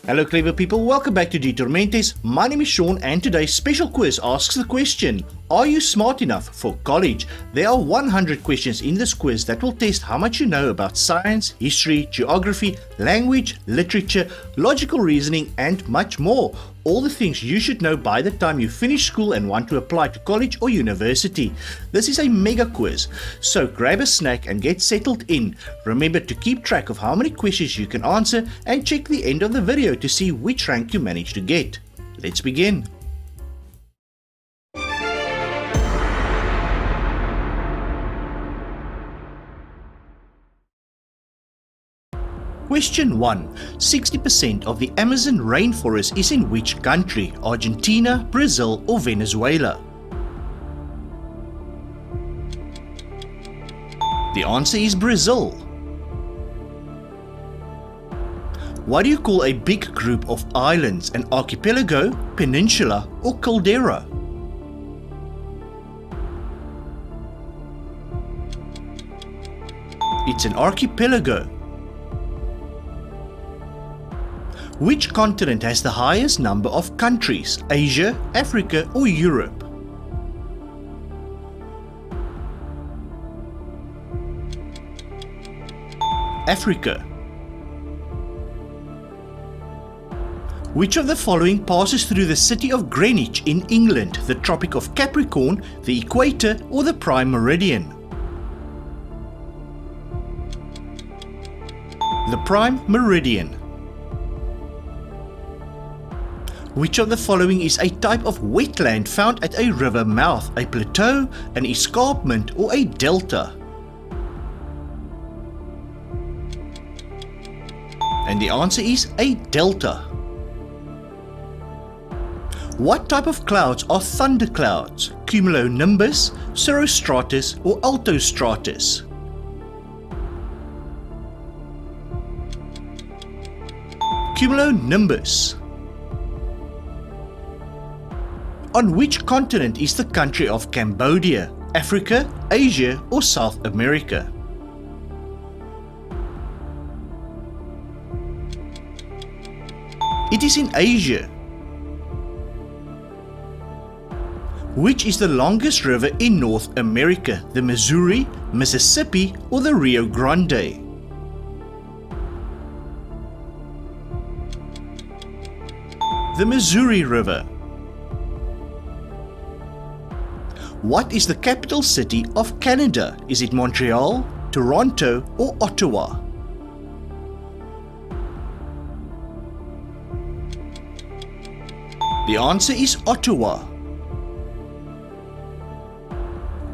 Hello clever people, welcome back to Detormentes. My name is Sean and today's special quiz asks the question, are you smart enough for college? There are 100 questions in this quiz that will test how much you know about science, history, geography, language, literature, logical reasoning and much more. All the things you should know by the time you finish school and want to apply to college or university. This is a mega quiz, so grab a snack and get settled in. Remember to keep track of how many questions you can answer and check the end of the video to see which rank you managed to get. Let's begin. Question 1. 60% of the Amazon rainforest is in which country? Argentina, Brazil or Venezuela? The answer is Brazil. What do you call a big group of islands? An archipelago, peninsula or caldera? It's an archipelago. Which continent has the highest number of countries? Asia, Africa or Europe? Africa. Which of the following passes through the city of Greenwich in England? The Tropic of Capricorn, the Equator or the Prime Meridian? The Prime Meridian. Which of the following is a type of wetland found at a river mouth? A plateau, an escarpment or a delta? And the answer is a delta. What type of clouds are thunderclouds? Cumulonimbus, cirrostratus or altostratus? Cumulonimbus. On which continent is the country of Cambodia? Africa, Asia or South America? It is in Asia. Which is the longest river in North America? The Missouri, Mississippi or the Rio Grande? The Missouri River. What is the capital city of Canada? Is it Montreal, Toronto or Ottawa? The answer is Ottawa.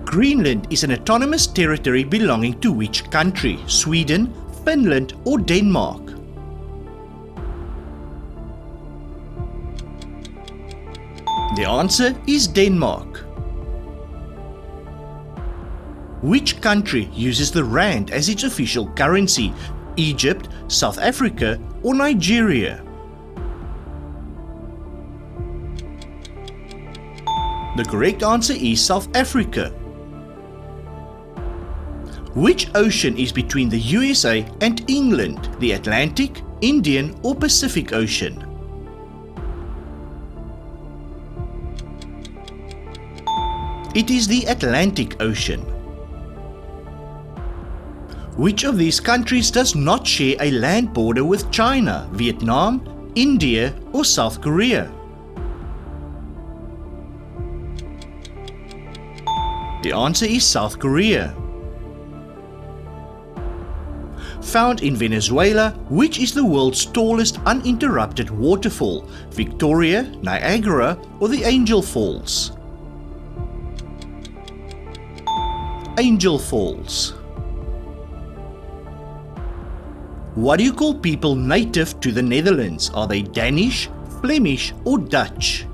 Greenland is an autonomous territory belonging to which country? Sweden, Finland or Denmark? The answer is Denmark. Which country uses the rand as its official currency? Egypt, South Africa or Nigeria? The correct answer is South Africa. Which ocean is between the USA and England? The Atlantic, Indian or Pacific Ocean? It is the Atlantic Ocean. Which of these countries does not share a land border with China? Vietnam, India or South Korea? The answer is South Korea. Found in Venezuela, which is the world's tallest uninterrupted waterfall? Victoria, Niagara or the Angel Falls? Angel Falls. What do you call people native to the Netherlands? Are they Danish, Flemish or Dutch?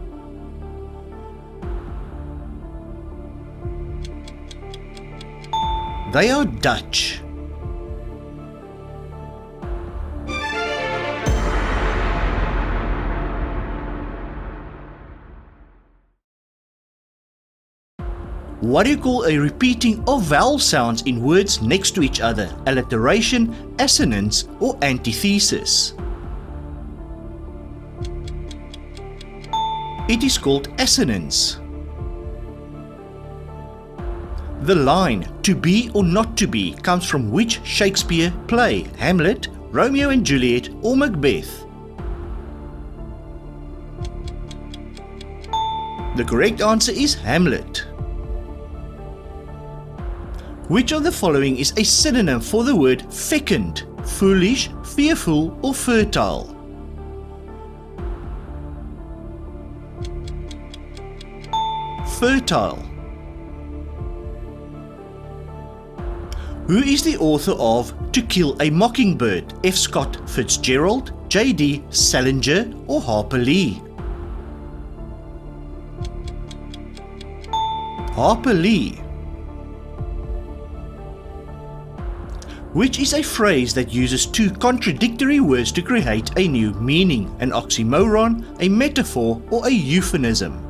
They are Dutch. What do you call a repeating of vowel sounds in words next to each other? Alliteration, assonance, or antithesis? It is called assonance. The line "to be or not to be" comes from which Shakespeare play? Hamlet, Romeo and Juliet, or Macbeth? The correct answer is Hamlet. Which of the following is a synonym for the word fecund? Foolish, fearful, or fertile? Fertile. Who is the author of To Kill a Mockingbird? F. Scott Fitzgerald, J.D. Salinger, or Harper Lee? Harper Lee. Which is a phrase that uses two contradictory words to create a new meaning? An oxymoron, a metaphor, or a euphemism?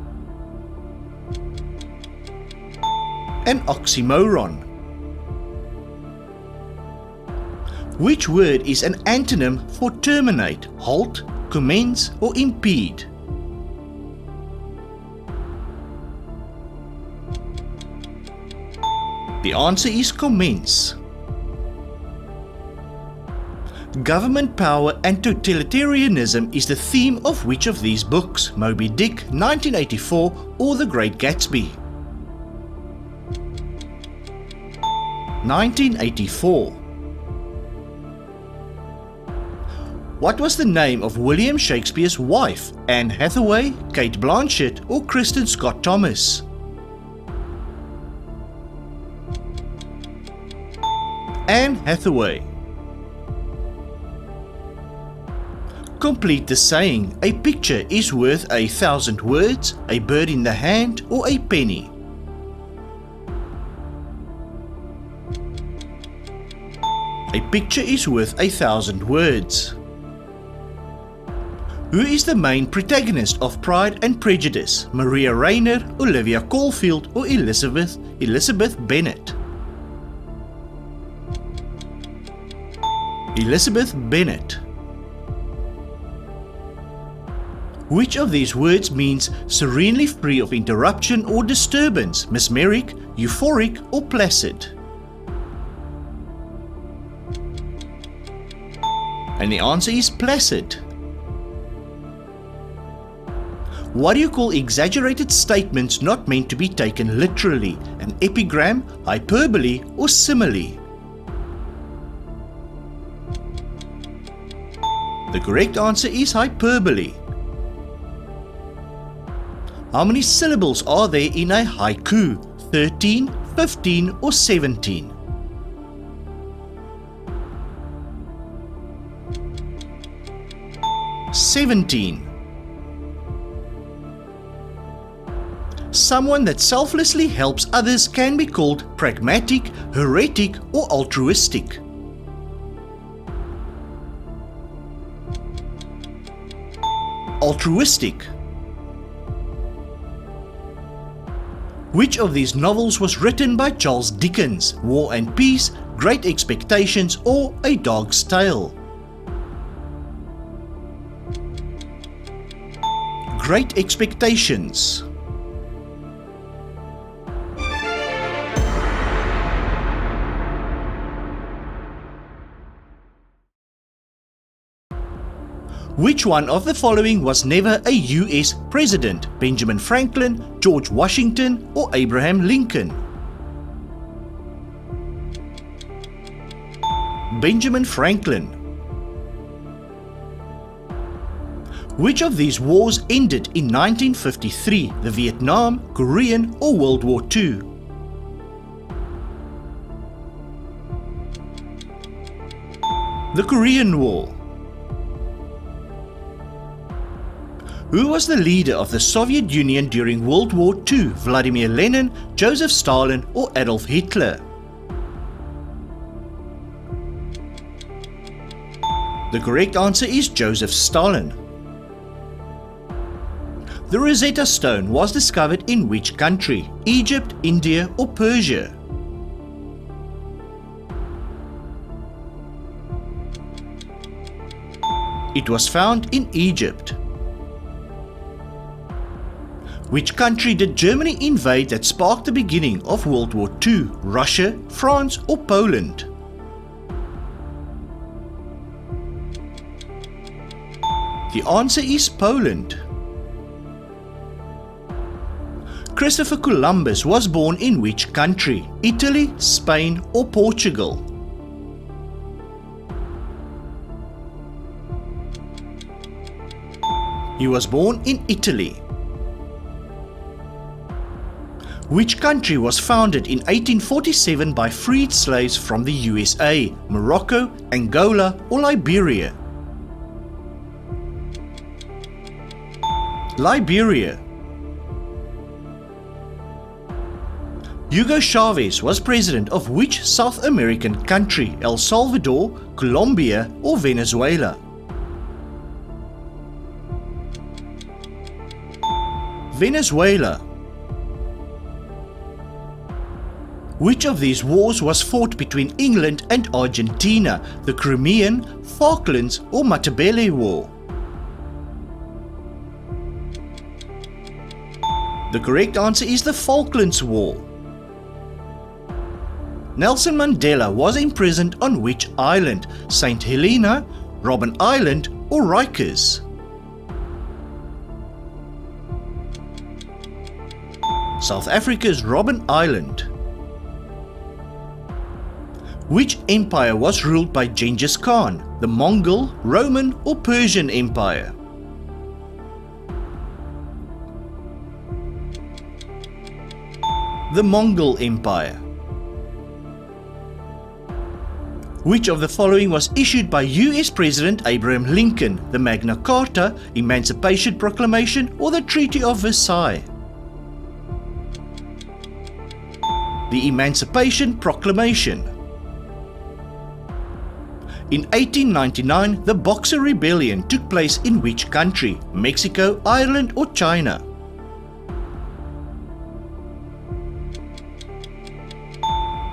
An oxymoron. Which word is an antonym for terminate? Halt, commence, or impede? The answer is commence. Government power and totalitarianism is the theme of which of these books? Moby Dick, 1984, or The Great Gatsby? 1984. What was the name of William Shakespeare's wife? Anne Hathaway, Kate Blanchett, or Kristen Scott Thomas? Anne Hathaway. Complete the saying, a picture is worth 1,000 words, a bird in the hand, or a penny. A picture is worth 1,000 words. Who is the main protagonist of Pride and Prejudice? Maria Rayner, Olivia Caulfield, or Elizabeth Bennet? Elizabeth Bennet. Which of these words means serenely free of interruption or disturbance? Mesmeric, euphoric, or placid? And the answer is placid. What do you call exaggerated statements not meant to be taken literally? An epigram, hyperbole, or simile? The correct answer is hyperbole. How many syllables are there in a haiku? 13, 15, or 17? 17. Someone that selflessly helps others can be called pragmatic, heretic, or altruistic. Altruistic. Which of these novels was written by Charles Dickens? War and Peace, Great Expectations, or A Dog's Tale? Great Expectations. Which one of the following was never a US president? Benjamin Franklin, George Washington, or Abraham Lincoln? Benjamin Franklin. Which of these wars ended in 1953? The Vietnam, Korean, or World War II? The Korean War. Who was the leader of the Soviet Union during World War II? Vladimir Lenin, Joseph Stalin, or Adolf Hitler? The correct answer is Joseph Stalin. The Rosetta Stone was discovered in which country? Egypt, India, or Persia? It was found in Egypt. Which country did Germany invade that sparked the beginning of World War II? Russia, France or Poland? The answer is Poland. Christopher Columbus was born in which country? Italy, Spain or Portugal? He was born in Italy. Which country was founded in 1847 by freed slaves from the USA? Morocco, Angola or Liberia? Liberia. Hugo Chavez was president of which South American country? El Salvador, Colombia or Venezuela? Venezuela. Which of these wars was fought between England and Argentina? The Crimean, Falklands or Matabele War? The correct answer is the Falklands War. Nelson Mandela was imprisoned on which island? St. Helena, Robben Island or Rikers? South Africa's Robben Island. Which empire was ruled by Genghis Khan? The Mongol, Roman or Persian Empire? The Mongol Empire. Which of the following was issued by US President Abraham Lincoln? The Magna Carta, Emancipation Proclamation or the Treaty of Versailles? The Emancipation Proclamation. In 1899, the Boxer Rebellion took place in which country? Mexico, Ireland or China?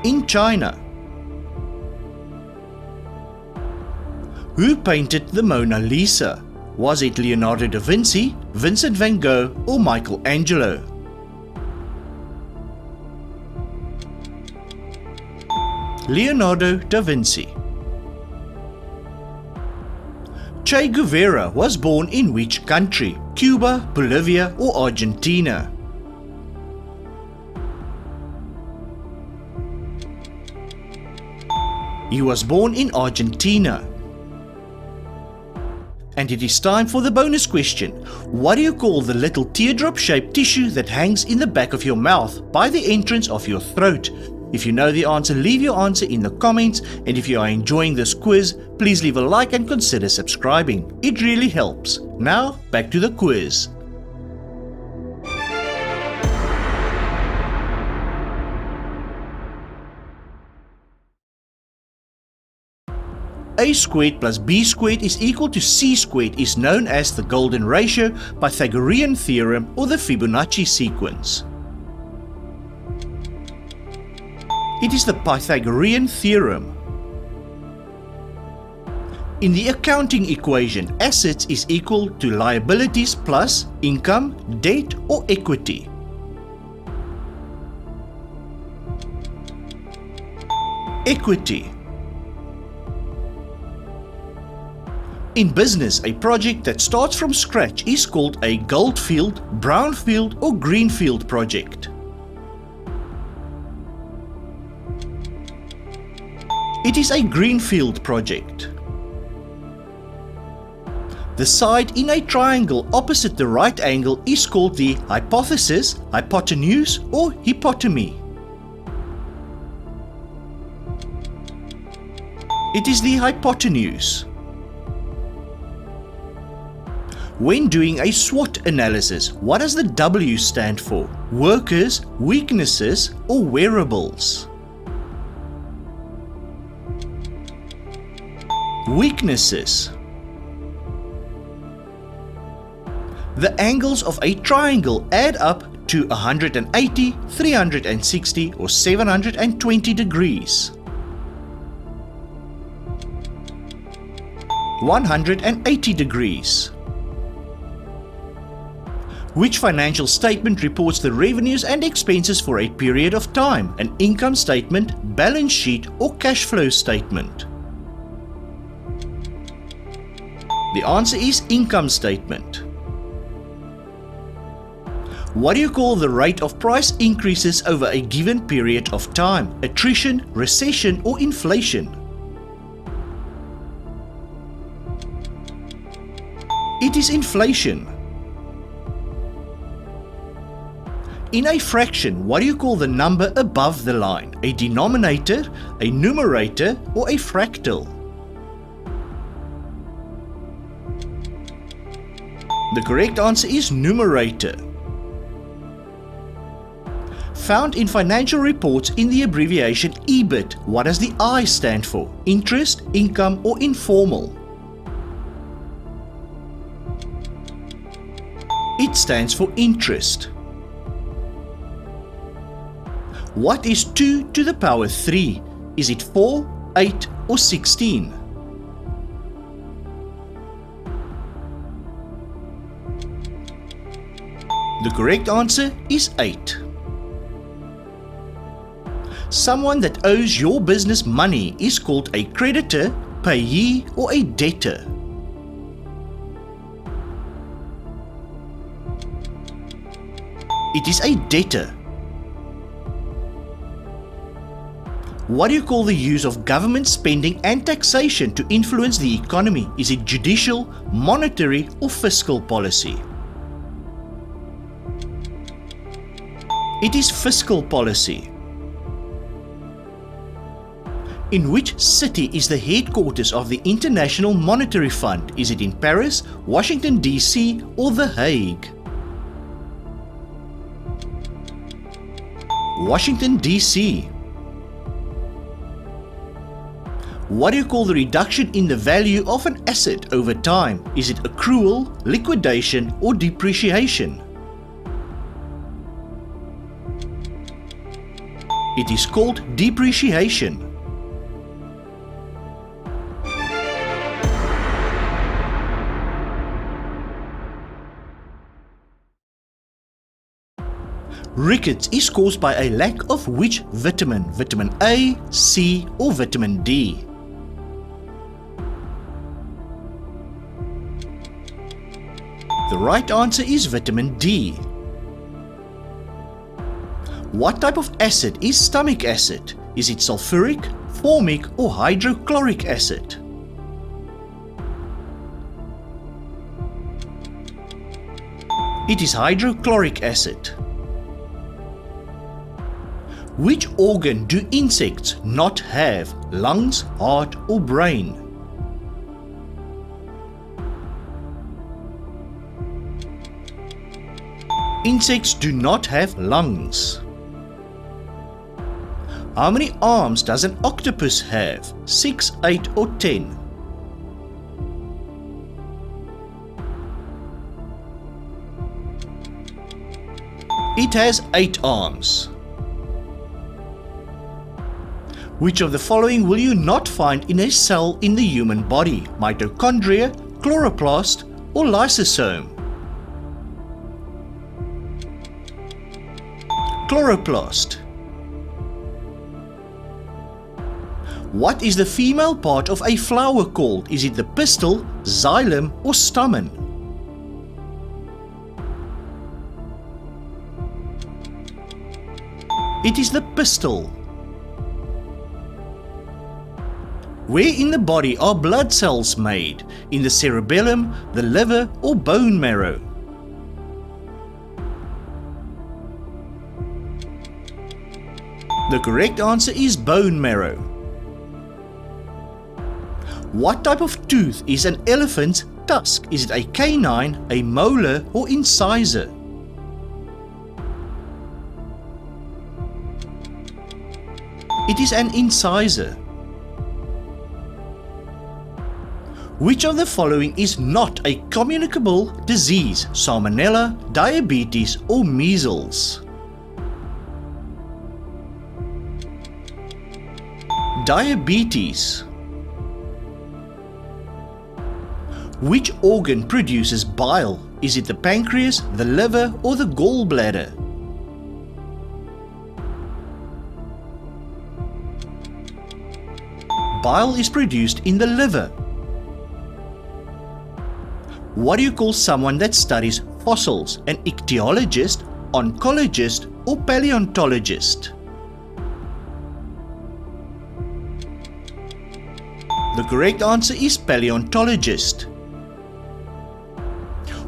In China. Who painted the Mona Lisa? Was it Leonardo da Vinci, Vincent van Gogh or Michelangelo? Leonardo da Vinci. Che Guevara was born in which country? Cuba, Bolivia or Argentina? He was born in Argentina. And it is time for the bonus question. What do you call the little teardrop-shaped tissue that hangs in the back of your mouth by the entrance of your throat? If you know the answer, leave your answer in the comments, and if you are enjoying this quiz, please leave a like and consider subscribing. It really helps. Now, back to the quiz. A squared plus b squared is equal to c squared is known as the golden ratio, Pythagorean theorem or the Fibonacci sequence. It is the Pythagorean theorem. In the accounting equation, assets is equal to liabilities plus income, debt or equity. Equity. In business, a project that starts from scratch is called a goldfield, brownfield or greenfield project. It is a greenfield project. The side in a triangle opposite the right angle is called the hypothesis, hypotenuse or hypotemy. It is the hypotenuse. When doing a SWOT analysis, what does the W stand for? Workers, weaknesses or wearables? Weaknesses. The angles of a triangle add up to 180, 360 or 720 degrees. 180 degrees. Which financial statement reports the revenues and expenses for a period of time? An income statement, balance sheet, or cash flow statement? The answer is income statement. What do you call the rate of price increases over a given period of time? Attrition, recession, or inflation? It is inflation. In a fraction, what do you call the number above the line? A denominator, a numerator, or a fractal? The correct answer is numerator. Found in financial reports in the abbreviation EBIT, what does the I stand for? Interest, income, or informal? It stands for interest. What is 2 to the power 3? Is it 4, 8, or 16? The correct answer is 8. Someone that owes your business money is called a creditor, payee, or a debtor. It is a debtor. What do you call the use of government spending and taxation to influence the economy? Is it judicial, monetary, or fiscal policy? It is fiscal policy. In which city is the headquarters of the International Monetary Fund? Is it in Paris, Washington DC, or The Hague? Washington DC. What do you call the reduction in the value of an asset over time? Is it accrual, liquidation, or depreciation? It is called depreciation. Rickets is caused by a lack of which vitamin? Vitamin A, C, or vitamin D? The right answer is vitamin D. What type of acid is stomach acid? Is it sulfuric, formic, or hydrochloric acid? It is hydrochloric acid. Which organ do insects not have? Lungs, heart, or brain? Insects do not have lungs. How many arms does an octopus have? 6, 8, or 10? It has 8 arms. Which of the following will you not find in a cell in the human body? Mitochondria, chloroplast, or lysosome? Chloroplast. What is the female part of a flower called? Is it the pistil, xylem, or stamen? It is the pistil. Where in the body are blood cells made? In the cerebellum, the liver, or bone marrow? The correct answer is bone marrow. What type of tooth is an elephant's tusk? Is it a canine, a molar, or incisor? It is an incisor. Which of the following is not a communicable disease? Salmonella, diabetes, or measles? Diabetes. Which organ produces bile? Is it the pancreas, the liver, or the gallbladder? Bile is produced in the liver. What do you call someone that studies fossils? An ichthyologist, oncologist, or paleontologist? The correct answer is paleontologist.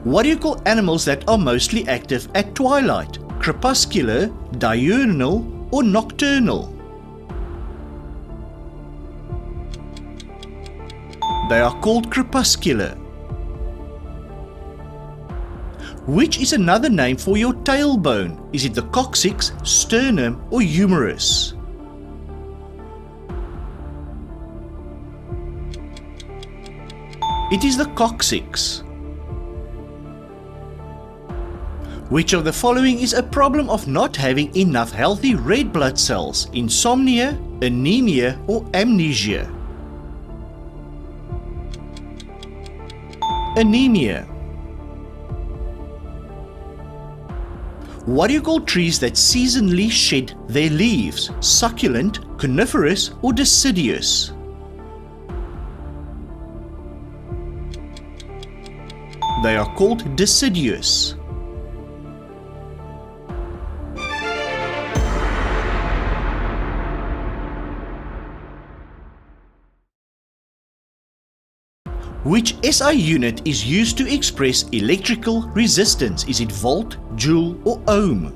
What do you call animals that are mostly active at twilight? Crepuscular, diurnal, or nocturnal? They are called crepuscular. Which is another name for your tailbone? Is it the coccyx, sternum, or humerus? It is the coccyx. Which of the following is a problem of not having enough healthy red blood cells? Insomnia, anemia, or amnesia? Anemia. What do you call trees that seasonally shed their leaves? Succulent, coniferous, or deciduous? They are called deciduous. Which SI unit is used to express electrical resistance? Is it volt, joule, or ohm?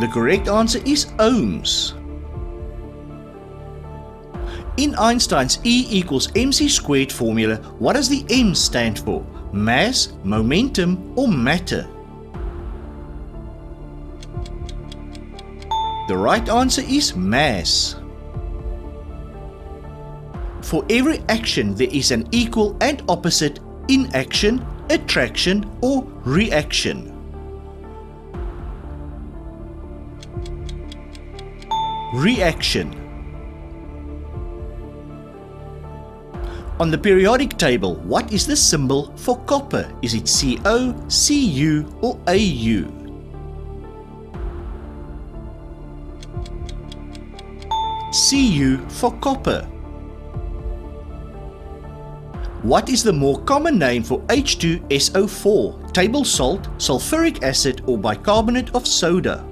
The correct answer is ohms. In Einstein's E equals mc squared formula, what does the m stand for? Mass, momentum, or matter? The right answer is mass. For every action, there is an equal and opposite inaction, attraction, or reaction. Reaction. On the periodic table, what is the symbol for copper? Is it Co, Cu, or Au? Cu for copper. What is the more common name for H2SO4? Table salt, sulfuric acid, or bicarbonate of soda?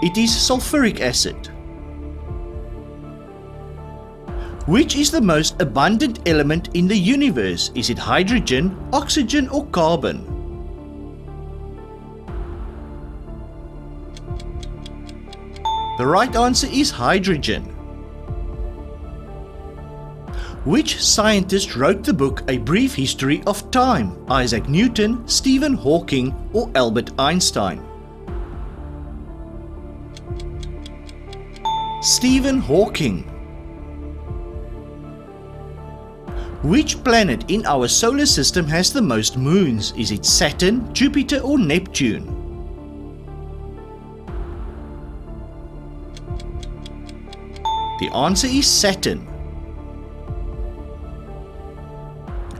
It is sulfuric acid. Which is the most abundant element in the universe? Is it hydrogen, oxygen, or carbon? The right answer is hydrogen. Which scientist wrote the book A Brief History of Time? Isaac Newton, Stephen Hawking, or Albert Einstein? Stephen Hawking. Which planet in our solar system has the most moons? Is it Saturn, Jupiter, or Neptune? The answer is Saturn.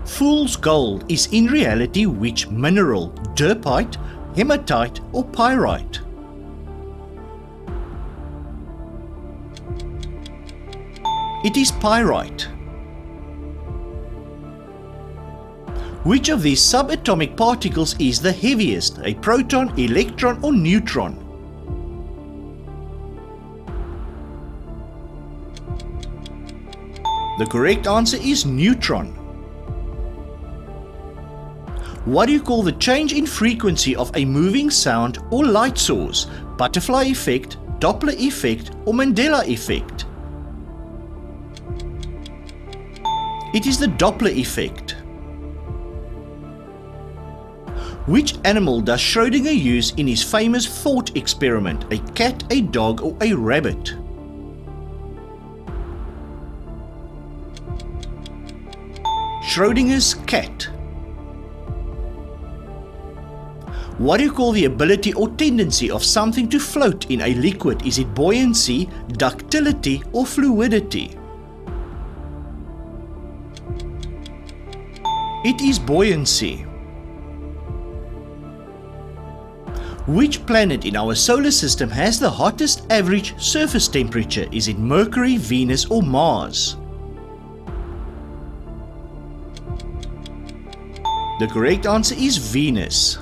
Fool's gold is in reality which mineral? Derpite, hematite, or pyrite? It is pyrite. Which of these subatomic particles is the heaviest? A proton, electron, or neutron? The correct answer is neutron. What do you call the change in frequency of a moving sound or light source? Butterfly effect, Doppler effect, or Mandela effect? It is the Doppler effect. Which animal does Schrödinger use in his famous thought experiment? A cat, a dog, or a rabbit? Schrödinger's cat. What do you call the ability or tendency of something to float in a liquid? Is it buoyancy, ductility, or fluidity? It is buoyancy. Which planet in our solar system has the hottest average surface temperature? Is it Mercury, Venus, or Mars? The correct answer is Venus.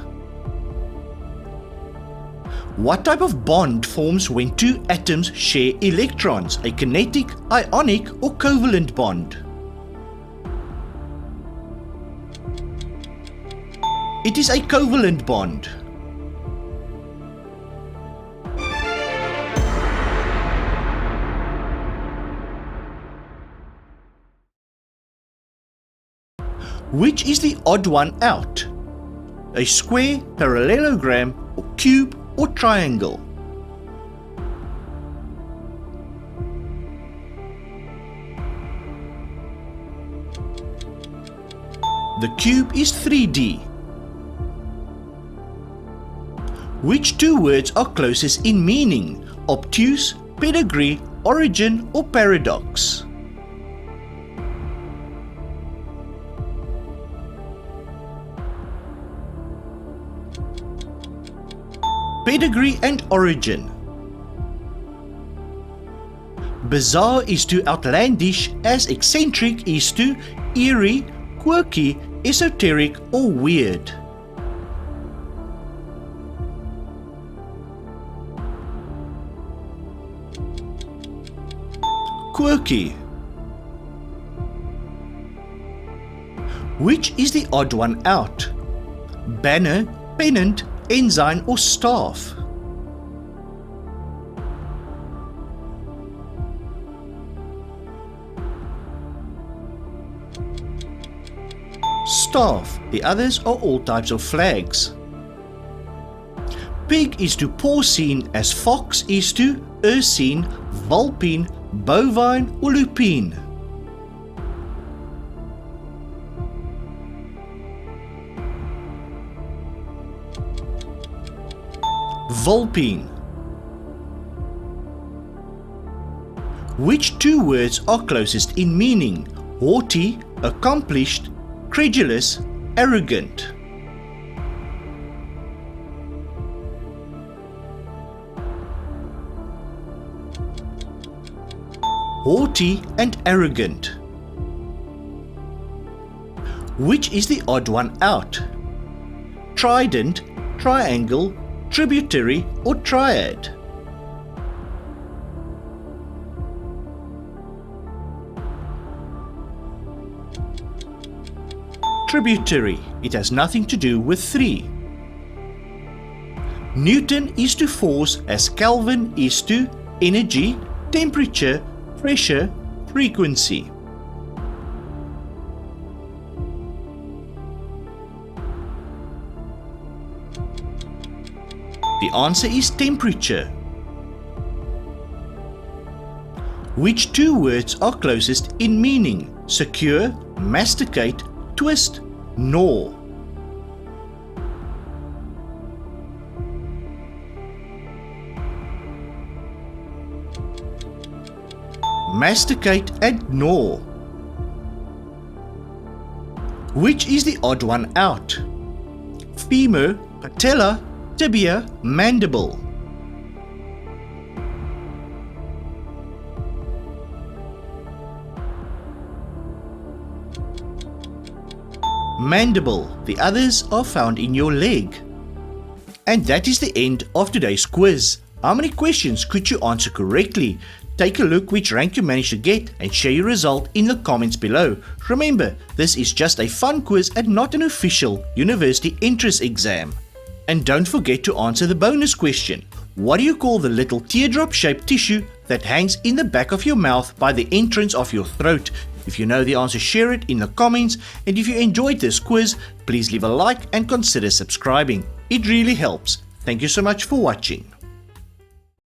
What type of bond forms when two atoms share electrons? A kinetic, ionic, or covalent bond? It is a covalent bond. Which is the odd one out? A square, parallelogram, or cube, or triangle? The cube is 3D. Which two words are closest in meaning? Obtuse, pedigree, origin, or paradox? Pedigree and origin. Bizarre is to outlandish, as eccentric is to eerie, quirky, esoteric, or weird. Quirky. Which is the odd one out? Banner, pennant, ensign, or staff? Staff. The others are all types of flags. Pig is to porcine, as fox is to ursine, vulpine, bovine, or lupine. Vulpine. Which two words are closest in meaning? Haughty, accomplished, credulous, arrogant. Haughty and arrogant. Which is the odd one out? Trident, triangle, tributary, or triad? Tributary. It has nothing to do with three. Newton is to force, as Kelvin is to energy, temperature, pressure, frequency. The answer is temperature. Which two words are closest in meaning? Secure, masticate, twist, gnaw. Masticate and gnaw. Which is the odd one out? Femur, patella, tibia, mandible. Mandible. The others are found in your leg. And that is the end of today's quiz. How many questions could you answer correctly? Take a look which rank you managed to get and share your result in the comments below. Remember, this is just a fun quiz and not an official university entrance exam. And don't forget to answer the bonus question. What do you call the little teardrop-shaped tissue that hangs in the back of your mouth by the entrance of your throat? If you know the answer, share it in the comments, and if you enjoyed this quiz, please leave a like and consider subscribing. It really helps. Thank you so much for watching.